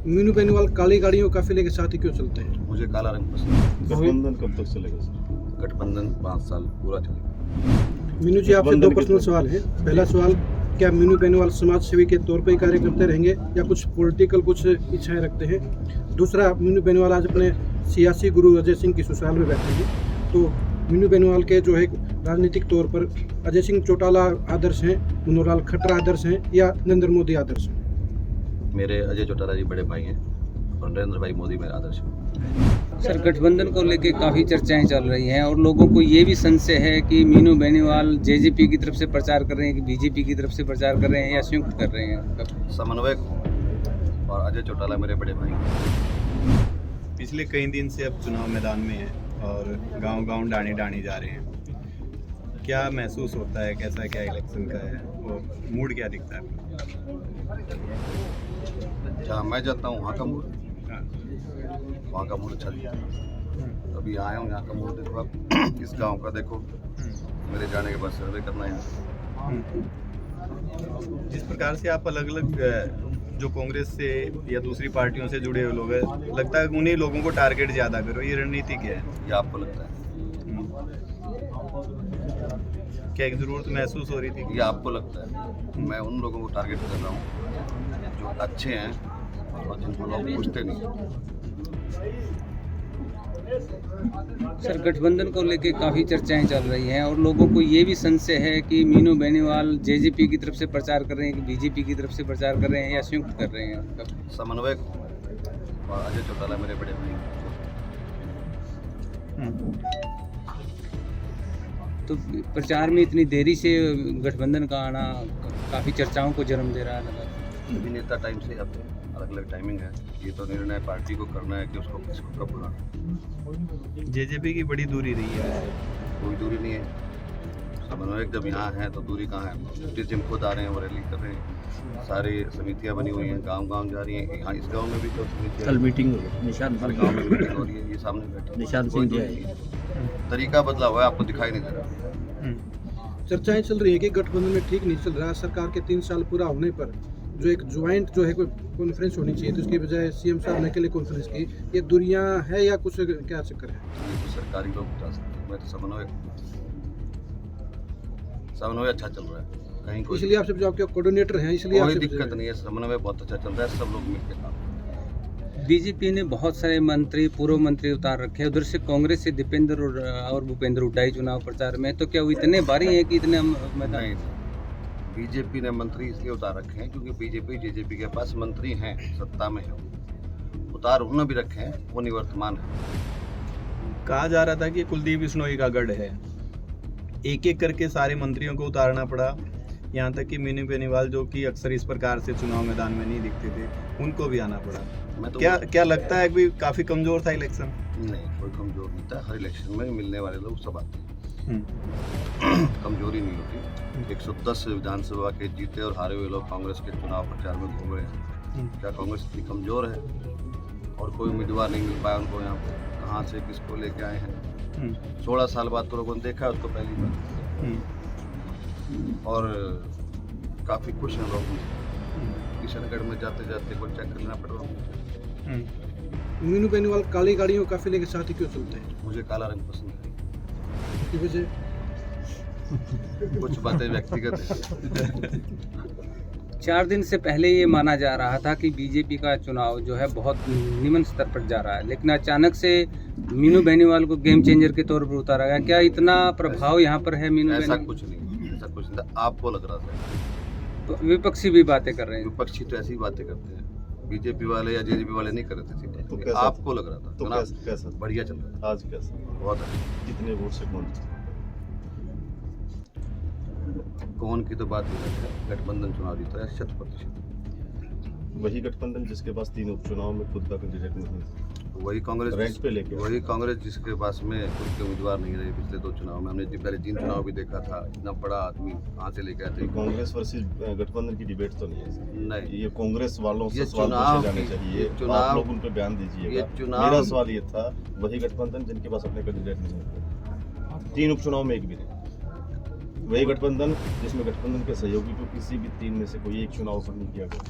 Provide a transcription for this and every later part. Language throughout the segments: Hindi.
मीनू बेनीवाल काली गाड़ियों काफिले के साथ ही क्यों चलते हैं? मुझे काला रंग पसंद है। गठबंधन कब तक चलेगा सर? गठबंधन 5 साल पूरा चलेगा। मीनू जी, आपसे दो गठबंधन पर्सनल कितने- सवाल है। पहला सवाल, क्या मीनू बेनीवाल समाज सेवी के तौर पर ही कार्य करते रहेंगे या कुछ पॉलिटिकल कुछ इच्छाएं रखते हैं? दूसरा, मीनू बेनीवाल आज अपने सियासी गुरु अजय सिंह की ससुराल में बैठे हैं, तो मीनू बेनीवाल के जो है राजनीतिक तौर पर अजय सिंह चौटाला आदर्श हैं, मनोहरलाल खट्टर आदर्श हैं या नरेंद्र मोदी आदर्श हैं? मेरे अजय चौटाला जी बड़े भाई हैं और नरेंद्र भाई मोदी मेरा आदर्श है। सर, गठबंधन को लेके काफ़ी चर्चाएं चल रही हैं और लोगों को ये भी संशय है कि मीनू बेनीवाल जेजेपी की तरफ से प्रचार कर रहे हैं कि बीजेपी की तरफ से प्रचार कर रहे हैं या संयुक्त कर रहे हैं। समन्वयक और अजय चौटाला मेरे बड़े भाई हैं। पिछले कई दिन से अब चुनाव मैदान में है और गांव-गांव डाणी जा रहे हैं। क्या महसूस होता है, कैसा क्या इलेक्शन का है, वो मूड क्या दिखता है? जहाँ मैं जाता हूँ वहाँ का मूड, हाँ। वहाँ का मूड अच्छा दिखता है। अभी आया हूँ, यहाँ का मूड देखो आप, इस गांव का देखो। मेरे जाने के बाद सर्वे करना है। जिस प्रकार से आप अलग अलग जो कांग्रेस से या दूसरी पार्टियों से जुड़े हुए लोग हैं, लगता है उन्हीं लोगों को टारगेट ज़्यादा करो, ये रणनीति क्या है? ये आपको लगता है? क्या एक ज़रूरत महसूस हो रही थी? ये आपको लगता है? मैं उन लोगों को टारगेट कर रहा हूँ जो अच्छे हैं और जिनको लोग पूछते नहीं। सर, गठबंधन को लेके काफ़ी चर्चाएं चल रही हैं और लोगों को ये भी संशय है कि मीनू बेनीवाल जेजेपी की तरफ से प्रचार कर रहे हैं कि बीजेपी की तरफ से प्रचार कर रहे हैं या संयुक्त कर रहे हैं। समन्वयक और अजय चौटाला मेरे बड़े भाई हैं। तो प्रचार में इतनी देरी से गठबंधन का आना काफ़ी चर्चाओं को जन्म दे रहा है लगा। सभी नेता टाइम से आते हैं, अलग अलग टाइमिंग है। ये तो निर्णय पार्टी को करना है कि उसको किसको कब बुलाना। जेजेपी की बड़ी दूरी रही है वैसे। कोई दूरी नहीं है। समन्वयक जब यहाँ है तो दूरी कहाँ है? जिस जिम खुद आ रहे हैं वो रैली कर रहे हैं। सारी समितियाँ बनी हुई हैं, गांव-गांव जा रही हैं। यहाँ इस गांव में भी तो समितियाँ, कल मीटिंग होगी, निशान हर गांव में मीटिंग हो रही है। ये सामने बैठे निशान कोई सिंह जी दूरी नहीं है। तरीका बदला हुआ है, आपको दिखाई नहीं दे रहा। चर्चाएं चल रही है कि गठबंधन में ठीक नहीं चल रहा। सरकार के 3 साल पूरा होने पर जो एक ज्वाइंट जो है कोई कॉन्फ्रेंस होनी चाहिए, तो उसकी बजाय सीएम साहब ने अकेले कॉन्फ्रेंस की। ये दूरियां है या कुछ क्या चक्कर है? ये तो सरकारी लोग बता सकते हैं। मैं तो समन्वय अच्छा चल रहा है। कहीं कोई इसलिए आपसे जवाब, कोऑर्डिनेटर हैं इसलिए कोई आपसे दिक्कत नहीं है। समन्वय बहुत अच्छा चल रहा है, सब लोग मिलकर काम। बीजेपी ने बहुत सारे मंत्री, पूर्व मंत्री उतार रखे हैं। उधर से कांग्रेस से दीपेंद्र और भूपेंद्र हुड्डा ही चुनाव प्रचार में, तो क्या वो इतने भारी हैं कि इतने मैदान? नहीं, बीजेपी ने मंत्री इसलिए उतार रखे हैं क्योंकि जेजेपी के पास मंत्री हैं, सत्ता में है। उतार उन्होंने भी रखे हैं, वो निवर्तमान है। कहा जा रहा था कि कुलदीप बिश्नोई का गढ़ है, एक एक करके सारे मंत्रियों को उतारना पड़ा। यहाँ तक कि मीनू बेनीवाल जो कि अक्सर इस प्रकार से चुनाव मैदान में नहीं दिखते थे, उनको भी आना पड़ा। मैं तो क्या लगता है कि काफ़ी कमज़ोर था इलेक्शन? नहीं, कोई कमजोर नहीं था। हर इलेक्शन में मिलने वाले लोग सब आते हैं, कमजोरी नहीं होती। 110 विधानसभा के जीते और हारे हुए लोग कांग्रेस के चुनाव प्रचार में घूम रहे हैं। क्या कांग्रेस इतनी कमजोर है? और कोई उम्मीदवार नहीं मिल पाया उनको यहाँ पर। कहाँ से किसको लेके आए हैं? 16 साल बाद तो लोगों ने देखा है उसको पहली बार, और काफ़ी खुश हैं लोग। किशनगढ़ में जाते जाते कुछ चेक करना पड़ रहा है। मीनू बेनीवाल काली गाड़ियों काफिले के साथ ही क्यों चलते हैं? मुझे काला रंग पसंद है। की वजह कुछ बातें व्यक्तिगत है। 4 दिन से पहले ये माना जा रहा था कि बीजेपी का चुनाव जो है बहुत निम्न स्तर पर जा रहा है, लेकिन अचानक से मीनू बेनीवाल को गेम चेंजर के तौर पर उतारा गया। क्या इतना प्रभाव यहाँ पर है मीनू ऐसा बेनीवाल? कुछ नहीं, ऐसा कुछ नहीं था। आपको लग रहा था। तो विपक्षी भी बातें कर रहे हैं। विपक्षी तो ऐसी बातें करते हैं, बीजेपी वाले या जेजेपी वाले नहीं कर रहे थे। तो सीटें कैसा- आपको लग रहा था। तो चुनाव कैसा बढ़िया चल रहा आज कैसा? था, बहुत अच्छा। कितने वोट से कौन की तो बात ही नहीं है। गठबंधन चुनाव जीता है 100%। वही गठबंधन जिसके पास 3 उपचुनाव में खुद का कैंडिडेट नहीं है, वही कांग्रेस रैंक पे लेके वही कांग्रेस जिसके पास में खुद के उम्मीदवार नहीं रहे पिछले 2 चुनाव में। हमने पहले 3 चुनाव भी देखा था। इतना बड़ा आदमी कहाँ से लेके आए थे? कांग्रेस वर्सेस गठबंधन की डिबेट तो नहीं है। नहीं, ये कांग्रेस वालों से ये सवाल चुनाव पूछे जाने की- चाहिए। ये चुनाव- आप लोग उन पर बयान ये दीजिएगा। चुनाव- मेरा सवाल ये था, वही गठबंधन जिनके पास अपने कैंडिडेट नहीं है, 3 उपचुनाव में एक भी नहीं। वही गठबंधन जिसमें गठबंधन के सहयोगी को किसी भी 3 में से कोई एक चुनाव पर नहीं किया गया।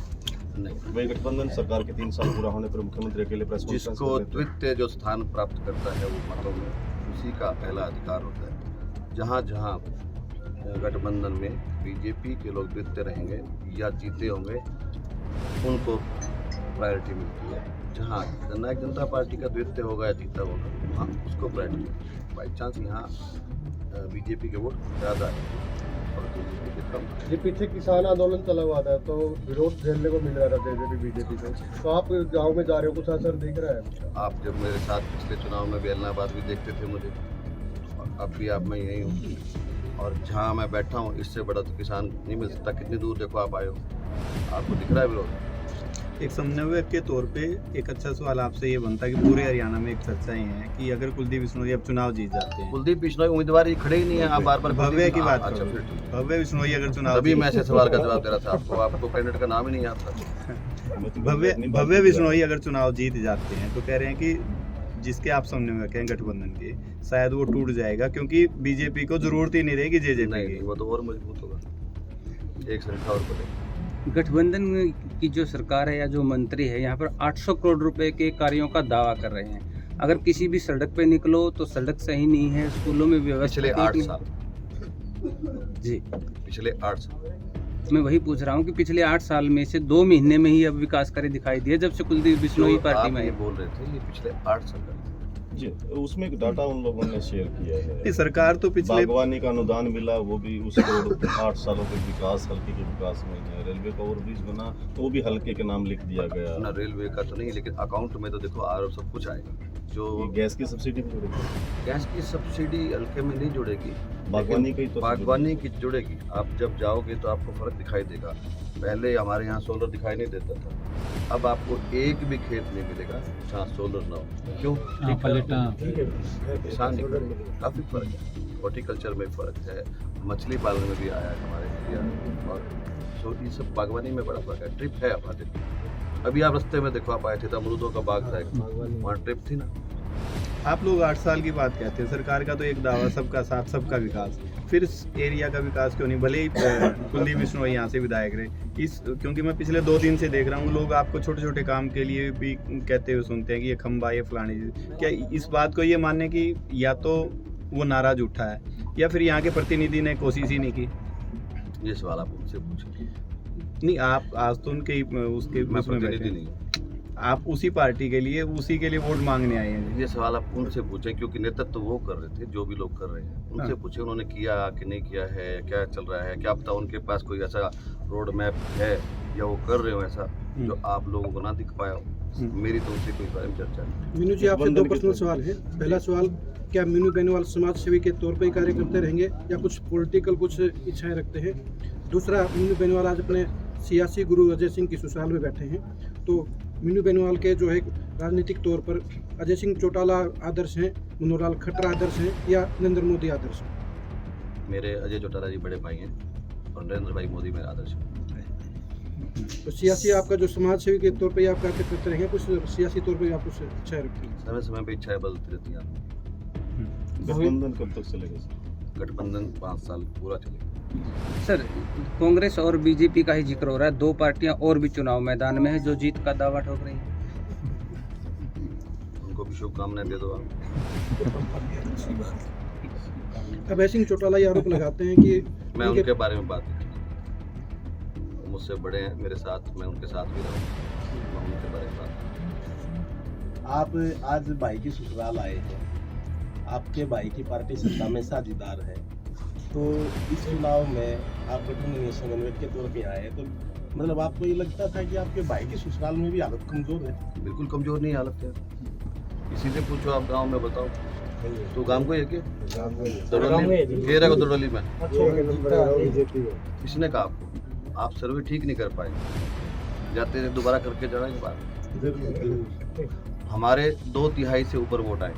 नहीं। वही गठबंधन सरकार के 3 साल पूरा होने पर मुख्यमंत्री के लिए प्रेस कॉन्फ्रेंस जिसको कर रहे थे। द्वितीय जो स्थान प्राप्त करता है वो मतों में उसी का पहला अधिकार होता है। जहाँ जहाँ गठबंधन में बीजेपी के लोग द्वितीय रहेंगे या जीते होंगे उनको प्रायोरिटी मिलती है। जहाँ जननायक जनता पार्टी का द्वितीय होगा या जीता होगा वहाँ उसको प्रायोरिटी। बाई चांस यहाँ बीजेपी के वोट ज़्यादा है और बीजेपी के कम। ये पीछे किसान आंदोलन चला हुआ था तो विरोध झेलने को मिल रहा था जेजेपी बीजेपी को, तो आप गांव में जा रहे हो, कुछ असर दिख रहा है? आप जब मेरे साथ पिछले चुनाव में भी इलाहाबाद भी देखते थे मुझे, और अब भी आप मैं यही हूँ और जहाँ मैं बैठा हूँ इससे बड़ा तो किसान नहीं मिल सकता। कितनी दूर देखो आप आए हो, आपको दिख रहा है विरोध। एक समन्वयक के तौर पे एक अच्छा सवाल आपसे ये बनता है कि पूरे हरियाणा में एक चर्चा ये है कि अगर कुलदीप बिश्नोई अब चुनाव जीत जाते हैं, कुलदीप बिश्नोई उम्मीदवार ही खड़े ही नहीं है। आप बार बार भव्य की बात अच्छा करो। फिर ठीक। भव्य बिश्नोई अगर चुनाव तभी मैं जीत- ऐसे सवाल का जवाब दे रहा था आपको। आपको कैंडिडेट का नाम ही नहीं आता। भव्य बिश्नोई अगर चुनाव जीत जाते हैं तो कह रहे हैं कि जिसके आप समन्वयक हैं गठबंधन के, शायद वो टूट जाएगा क्योंकि बीजेपी को जरूरत ही नहीं रहेगी जेजेपी नहीं की। वो तो और मजबूत होगा। एक संख्या और बढ़ेगी। गठबंधन की जो सरकार है या जो मंत्री है यहाँ पर 800 करोड़ रुपए के कार्यों का दावा कर रहे हैं। अगर किसी भी सड़क पे निकलो तो सड़क सही नहीं है, स्कूलों में व्यवस्था पिछले 8 ठीक साल नहीं- जी पिछले 8 साल मैं वही पूछ रहा हूँ कि पिछले 8 साल में से 2 महीने में ही अब विकास कार्य दिखाई दिए जब से कुलदीप बिश्नोई जो पार्टी आप में ये है। बोल रहे थे ये पिछले 8 साल का। जी, उसमें एक डाटा उन लोगों ने शेयर किया ये है। सरकार तो पिछले बागवानी का अनुदान मिला, वो भी उसको 8 सालों के विकास, हल्के के विकास में है। रेलवे का ओवरब्रिज बना तो वो भी हल्के के नाम लिख दिया गया। अपना रेलवे का तो नहीं, लेकिन अकाउंट में तो देखो आर सब कुछ आएगा। जो ये गैस की सब्सिडी भी जुड़ेगी, गैस की सब्सिडी हल्के में नहीं जुड़ेगी, बागवानी लेकिन की तो बागवानी की जुड़ेगी। आप जब जाओगे तो आपको फर्क दिखाई देगा। पहले हमारे यहाँ सोलर दिखाई नहीं देता था, अब आपको एक भी खेत नहीं मिलेगा जहाँ सोलर ना हो। क्यों? किसान काफ़ी फर्क है। हॉर्टिकल्चर में फर्क है, मछली पालन में भी आया है हमारे एरिया, और तो ये सब बागवानी में बड़ा फर्क है। ट्रिप है हमारे। अभी आप रास्ते में देखो, आप आए थे तो अमरूदों का बाग था, वहाँ ट्रिप थी ना। आप लोग 8 साल की बात कहते हैं, सरकार का तो एक दावा सबका साथ सबका विकास, फिर इस एरिया का विकास क्यों नहीं? भले ही कुलदीप बिश्नोई यहाँ से विधायक रहे इस, क्योंकि मैं पिछले 2 दिन से देख रहा हूँ लोग आपको छोटे छोटे काम के लिए भी कहते हुए सुनते हैं कि ये खंबा, ये फलानी चीज़। क्या इस बात को ये मानने की या तो वो नाराज उठा है या फिर यहाँ के प्रतिनिधि ने कोशिश ही नहीं की? ये सवाल आप उनसे पूछिए। नहीं, आप आज तो उनके उसके मैं उसमें बैठे प्रतिनिधि हैं। नहीं हूँ। आप उसी पार्टी के लिए उसी के लिए वोट मांगने आए हैं। ये सवाल आप उनसे पूछें, क्योंकि नेतृत्व तो वो कर रहे थे, जो भी लोग कर रहे हैं उनसे हाँ। पूछे उन्होंने किया कि नहीं किया है, क्या चल रहा है, क्या पता उनके पास कोई ऐसा रोड मैप है या वो कर रहे हो ऐसा जो आप लोगों को ना दिख पाया हो। मेरी तो उनसे कोई बारे में चर्चा नहीं। मीनू जी, आपसे 2 पर्सनल सवाल है। पहला सवाल, क्या मीनू बेनीवाल समाज सेवी के तौर पर ही कार्य करते रहेंगे या कुछ पॉलिटिकल कुछ इच्छाएं रखते हैं? दूसरा, मीनू बेनीवाल आज अपने सियासी गुरु अजय सिंह की ससुराल में बैठे हैं, तो मीनू बेनीवाल के जो है राजनीतिक तौर पर अजय सिंह चौटाला आदर्श हैं, मनोहर खट्टर आदर्श हैं या नरेंद्र मोदी आदर्श हैं? मेरे अजय चौटाला जी बड़े भाई हैं और नरेंद्र भाई मोदी मेरा आदर्श है। तो सियासी आपका जो समाज सेवी के तौर पर आप कार्य करते रहेंगे, कुछ सियासी तौर पर आप कुछ इच्छाएं रखते हैं? समय समय पे इच्छाएं बदलती रहती हैं। गठबंधन कब तक चलेगा सर? गठबंधन 5 साल पूरा चलेगा। सर, कांग्रेस और बीजेपी का ही जिक्र हो रहा है, 2 पार्टियां और भी चुनाव मैदान में है जो जीत का दावा ठोक रही हैं। उनको भी शुभकामनाएं दे दो आप। अभय सिंह चौटाला ये आरोप लगाते हैं कि मैं उनके बारे में बात नहीं करूँगा। वो मुझसे बड़े हैं, मेरे साथ, मैं उनके साथ भी रहूँ, मैं उनके बारे में बात नहीं। आप आज भाई की ससुराल आए हैं, आपके भाई की पार्टी सत्ता में साझेदार है, तो इस चुनाव में आप गठबंधन समन्वयक के तौर पे आए, तो मतलब आपको ये लगता था कि आपके भाई की ससुराल में भी हालत कमजोर है? बिल्कुल कमजोर नहीं हालत है। किसी से पूछो आप गांव में, बताओ तो गांव को है क्या? घेरा को दड़ोली में किसने कहा आपको? आप सर्वे ठीक नहीं कर पाए, जाते थे दोबारा करके जाना एक बार। हमारे 2/3 से ऊपर वोट आए।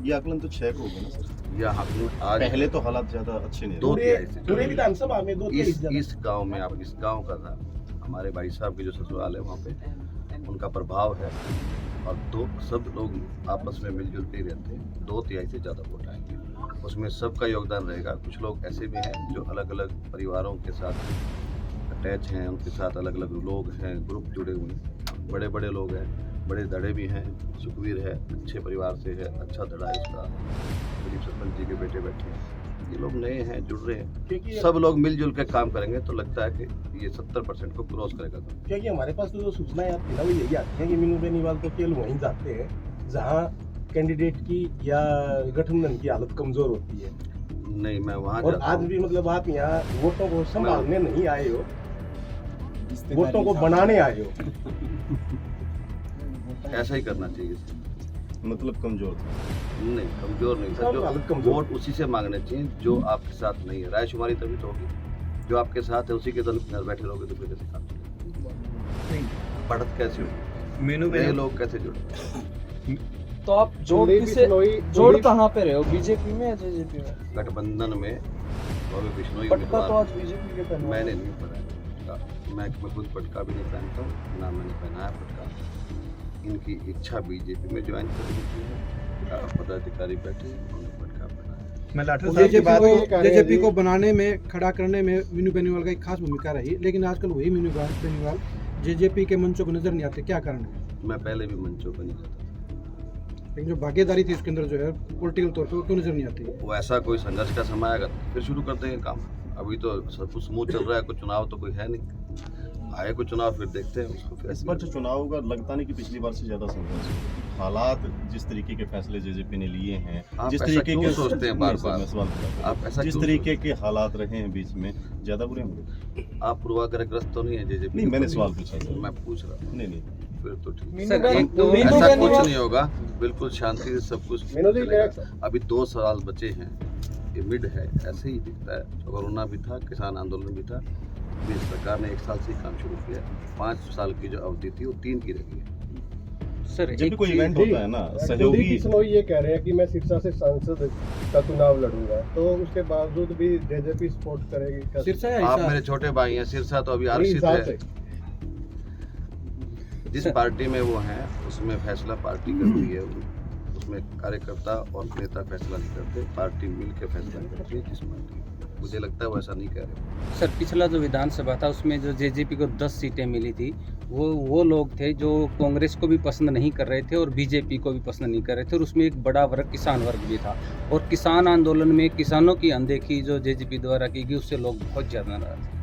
ये आकलन तो 6 को होगा ना सर? यहाँ आज पहले तो हालात ज्यादा अच्छे नहीं रहे। 2/3 से पूरे विधानसभा में 2 इस गांव में, आप इस गांव का था, हमारे भाई साहब की जो ससुराल है वहाँ पे उनका प्रभाव है और सब लोग आपस में मिलजुल के ही रहते हैं। 2/3 से ज़्यादा वोट आएंगे, उसमें सबका योगदान रहेगा। कुछ लोग ऐसे भी हैं जो अलग अलग परिवारों के साथ अटैच हैं, उनके साथ अलग अलग लोग हैं, ग्रुप जुड़े हुए हैं, बड़े बड़े लोग हैं, बड़े धड़े भी हैं। सुखवीर है, अच्छे परिवार से है, अच्छा धड़ा है उसका। गरीब सरपंच जी के बेटे बैठे हैं, ये लोग नए हैं, जुड़ रहे हैं, सब लोग मिलजुल के काम करेंगे तो लगता है कि ये 70% को क्रॉस करेगा। क्योंकि हमारे पास तो जो सूचनाएं आती है ना वो यही आती है कि मीनू बेनीवाल तो केवल वहीं जाते हैं जहाँ कैंडिडेट की या गठबंधन की हालत कमजोर होती है। नहीं, मैं वहाँ और आज भी मतलब आप यहाँ वोटों को संभालने नहीं आए हो, वोटों को बनाने आए हो। ऐसा ही करना चाहिए। मतलब कमजोर नहीं, कमजोर नहीं सर, हालत जो कमजोर। वोट उसी से मांगने चाहिए जो आपके साथ नहीं है। रायशुमारी तभी तो होगी, जो आपके साथ है उसी के घर बैठे रहोगे तो फिर कैसे काम चलेगा? बढ़त कैसे होगी? मीनू नए बेनी लोग कैसे जुड़े? तो आप जोड़ कुलदीप किसे बिश्नोई- जोड़ कहाँ पे रहे हो, बीजेपी में या जेजेपी में? गठबंधन में भव्य बिश्नोई पटका तो उम्मीदवार। आज बीजेपी के पहने मैंने नहीं पहना पटका, मैं खुद पटका भी नहीं पहनता हूँ, ना मैंने पहनाया पटका। इनकी इच्छा बीजेपी में ज्वाइन करने की है, पदाधिकारी बैठे उन्होंने पटका पहनाया। मैं लाठर साहब की बात जेजेपी को बनाने में, खड़ा करने में मीनू बेनीवाल का एक खास भूमिका रही, लेकिन आजकल वही मीनू बेनीवाल जेजेपी के मंचों को नजर नहीं आते, क्या कारण है? मैं पहले भी मंचों पर नहीं जाता, लेकिन जो भागीदारी थी उसके अंदर जो है पॉलिटिकल तौर पर वो क्यों नजर नहीं आती? वो ऐसा कोई संघर्ष का समय आएगा तो फिर शुरू कर देंगे काम। अभी तो सब कुछ स्मूथ चल रहा है, कुछ चुनाव तो कोई है नहीं, आए कुछ चुनाव फिर देखते हैं उसको। फिर इस बार जो चुनाव का लगता नहीं कि पिछली बार से ज्यादा संघर्ष है। हालात जिस तरीके के फैसले जेजेपी ने लिए हैं, आप जिस ऐसा तरीके क्यों के सोचते हैं बार-बार? मैं सवाल पूछता हूं। आप ऐसा जिस क्यों तरीके सोचते के हालात रहे हैं बीच में, ज्यादा बुरे होंगे? आप पूर्वाग्रहग्रस्त तो नहीं है जेजेपी? नहीं, मैंने सवाल पूछा सर। मैं पूछ रहा हूँ, नहीं फिर तो ठीक। मीनू सर, बेनी- एक तो मीनू ऐसा कुछ बेनीवाल- नहीं होगा, बिल्कुल शांति से सब कुछ मीनू जी, चलेगा। अभी 2 साल बचे हैं, ये मिड है, ऐसे ही दिखता है। कोरोना भी था, किसान आंदोलन भी था, अभी सरकार ने 1 साल से ही काम शुरू किया। 5 साल की जो अवधि थी वो 3 की रह गई है। सर जब भी कोई चीज़- इवेंट होता है ना, कुलदीप सहयोगी बिश्नोई ये कह रहे हैं कि मैं सिरसा से सांसद का चुनाव लड़ूंगा, तो उसके बावजूद भी जेजेपी सपोर्ट करेगी क्या? सिरसा या आप हिसार? मेरे छोटे भाई हैं, सिरसा तो अभी नहीं, आरक्षित हिसार है। से। जिस पार्टी में वो हैं उसमें फैसला पार्टी करती है, उसमें कार्यकर्ता और नेता फैसला नहीं करते, पार्टी मिल के फैसला करती है। जिस पार्टी मुझे लगता है वो ऐसा नहीं कह रहे। सर पिछला जो विधानसभा था उसमें जो जेजेपी को 10 सीटें मिली थी, वो लोग थे जो कांग्रेस को भी पसंद नहीं कर रहे थे और बीजेपी को भी पसंद नहीं कर रहे थे, और उसमें एक बड़ा वर्ग किसान वर्ग भी था। और किसान आंदोलन में किसानों की अनदेखी जो जेजेपी द्वारा की गई उससे लोग बहुत ज़्यादा नाराज थे।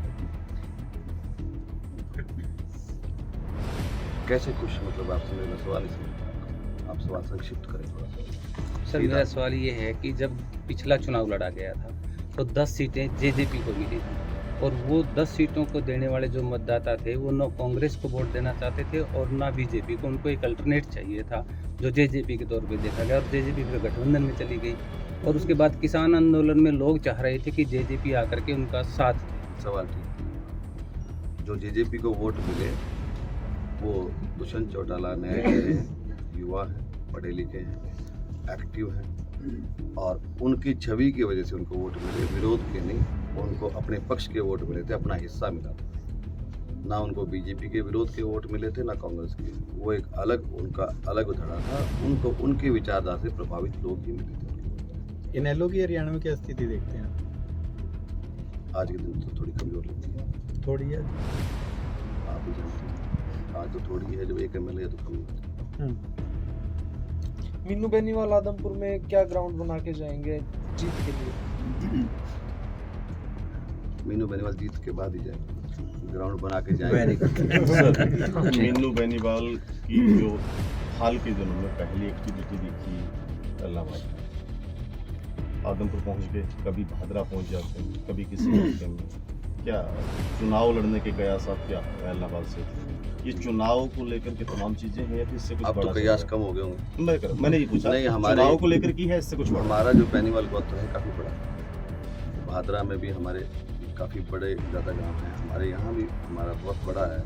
कैसे कुछ मतलब आपसे मेरा सवाल इसमें, आप सवाल संक्षिप्त करें थोड़ा सा। सर मेरा सवाल ये है कि जब पिछला चुनाव लड़ा गया था तो 10 सीटें जेजेपी को मिली थी, और वो 10 सीटों को देने वाले जो मतदाता थे वो न कांग्रेस को वोट देना चाहते थे और ना बीजेपी को। उनको एक अल्टरनेट चाहिए था जो जेजेपी के तौर पे देखा गया, और जेजेपी फिर गठबंधन में चली गई। और उसके बाद किसान आंदोलन में लोग चाह रहे थे कि जेजेपी आकर के उनका साथ दे। सवाल ठीक। जो जेजेपी को वोट मिले वो दुष्यंत चौटाला नए हैं, युवा हैं, पढ़े लिखे हैं, एक्टिव हैं, और उनकी छवि की वजह से उनको वोट मिले, विरोध के नहीं। उनको अपने पक्ष के वोट मिले थे, अपना हिस्सा मिला था। ना उनको बीजेपी के विरोध के वोट मिले थे, ना कांग्रेस के। वो एक अलग, उनका अलग धड़ा था। उनको उनके विचारधारा से प्रभावित लोग ही मिले थे। इनेलो की हरियाणा में क्या स्थिति देखते हैं? आज के दिन तो थोड़ी कमजोर लगती है, थोड़ी है। आप भी जानते हैं। आज तो थोड़ी है, जब एक MLA है तो कम होती है। मीनू बेनीवाल आदमपुर में क्या ग्राउंड बना के जाएंगे जीत के लिए? मीनू बेनीवाल जीत के बाद ही जाएंगे, ग्राउंड बना के जाएंगे। सर, मीनू बेनीवाल की जो हाल के दिनों में पहली एक्टिविटी देखी इलाहाबाद, आदमपुर पहुंच गए, कभी भादरा पहुंच जाते हैं, कभी किसी मौके में। क्या चुनाव लड़ने के कयास आप क्या इलाहाबाद से? ये चुनाव को लेकर के तमाम चीजें हैं या फिर इससे कुछ अब बड़ा तो कयास कम हो गए होंगे। मैंने ये पूछा, नहीं, हमारे- चुनाव को लेकर की है, इससे कुछ बड़ा? हमारा जो बेनीवाल गोत्र है काफ़ी बड़ा है। भादरा में भी हमारे काफ़ी बड़े ज़्यादा गांव हैं, हमारे यहाँ भी हमारा बहुत बड़ा है।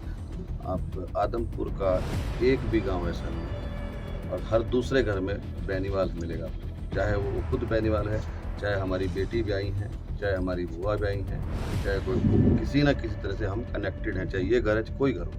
आप आदमपुर का एक भी गांव ऐसा नहीं है, और हर दूसरे घर में बेनीवाल मिलेगा। चाहे वो खुद बेनीवाल है, चाहे हमारी बेटी भी आई हैं, चाहे हमारी बुआ भी आई हैं, चाहे कोई किसी ना किसी तरह से हम कनेक्टेड हैं, चाहे ये घर है चाहे कोई घर हो।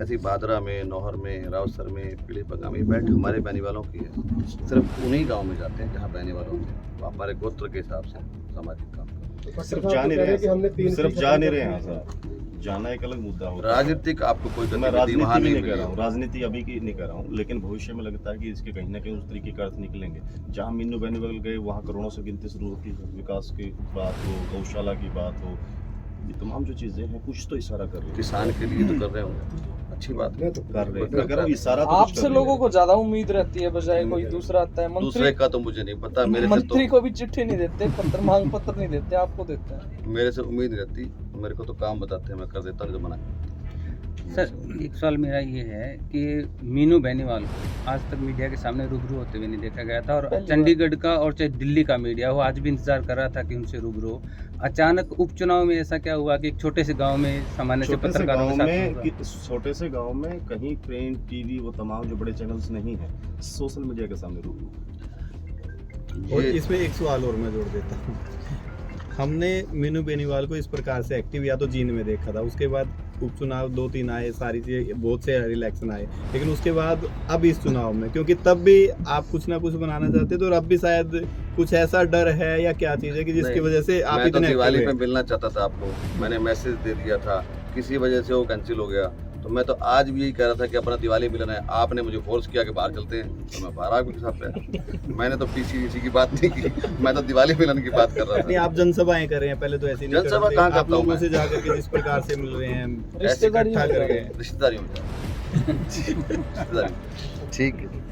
ऐसे ही भादरा में, नौहर में, रावसर में, पीलीपंगा में बैठ हमारे बेनीवालों की है। सिर्फ उन्हीं गांव में जाते हैं जहाँ बेनीवाल होते हैं। वो हमारे गोत्र के हिसाब से सामाजिक काम करते हैं। सिर्फ जा नहीं रहे हैं, सिर्फ जा नहीं रहे हैं सर। जाना एक अलग मुद्दा होता है। राजनीतिक आपको कोई मैं गतिविधि वहाँ राजनीति नहीं नहीं कर रहा हूँ, मिली। राजनीति अभी की नहीं कर रहा हूँ, लेकिन भविष्य में लगता है कि इसके कहीं ना कहीं उस तरीके के अर्थ निकलेंगे। जहाँ मीनू बेनीवाल गए वहाँ करोड़ों से गिनती शुरू होती है, विकास की बात हो, गौशाला की बात हो, ये तमाम जो चीजें हैं कुछ तो इशारा कर रही है। किसान के लिए तो कर रहे होंगे, अच्छी बात है। कर रहे हैं, मैं कह रहा हूँ इशारा तो कुछ कर आपसे रही लोगों है। को ज्यादा उम्मीद रहती है बजाय कोई दूसरा आता है। दूसरे मंत्री का तो मुझे नहीं पता, मेरे से मंत्री तो को भी चिट्ठी नहीं देते, पत्र मांग पत्र नहीं देते, आपको देते हैं। मेरे से उम्मीद नहीं रहती, मेरे को तो काम बताते हैं, मैं कर देता हूँ, नहीं तो मना। सर एक सवाल मेरा ये है कि मीनू बेनीवाल को आज तक मीडिया के सामने रूबरू होते हुए नहीं देखा गया था, और पहली चंडीगढ़ का और चाहे दिल्ली का मीडिया हो आज भी इंतजार कर रहा था कि उनसे रूबरू हो। अचानक उपचुनाव में ऐसा क्या हुआ कि एक छोटे से गांव में सामान्य से छोटे से पत्रकारों गांव के साथ में हुआ? छोटे से गांव में कहीं प्रिंट टीवी वो तमाम जो बड़े चैनल्स नहीं है, सोशल मीडिया के सामने रूबरू। और ये इसमें एक सवाल और मैं जोड़ देता हूँ। हमने मीनू बेनीवाल को इस प्रकार से एक्टिव या तो जींद में देखा था, उसके बाद उपचुनाव 2-3 आए, सारी चीज़ें, बहुत से इलेक्शन आए, लेकिन उसके बाद अब इस चुनाव में, क्योंकि तब भी आप कुछ ना कुछ बनाना चाहते थे और अब भी शायद कुछ ऐसा डर है या क्या चीज़ है कि जिसकी नहीं, वजह से आप मैं तो इतने दिवाली active पे हैं। मिलना चाहता था आपको, मैंने मैसेज दे दिया था, किसी वजह से वो कैंसिल हो गया। तो मैं तो आज भी यही कह रहा था कि अपना दिवाली मिलन है, आपने मुझे फोर्स किया कि बाहर चलते हैं, तो मैं बाहर आ गया साथ पे। मैंने तो पीसी की बात नहीं की, मैं तो दिवाली मिलन की बात कर रहा नहीं, था। आप जनसभाएं कर रहे हैं, पहले तो ऐसे नहीं जनसभा करते। कहाँ आप करता हूँ लोगों मैं? से जाकर के जिस प्रकार से मिल रहे हैं, रिश्तेदारी इकट्ठा में कर जा गए रहे हैं। रिश्तेदारी में ठीक है।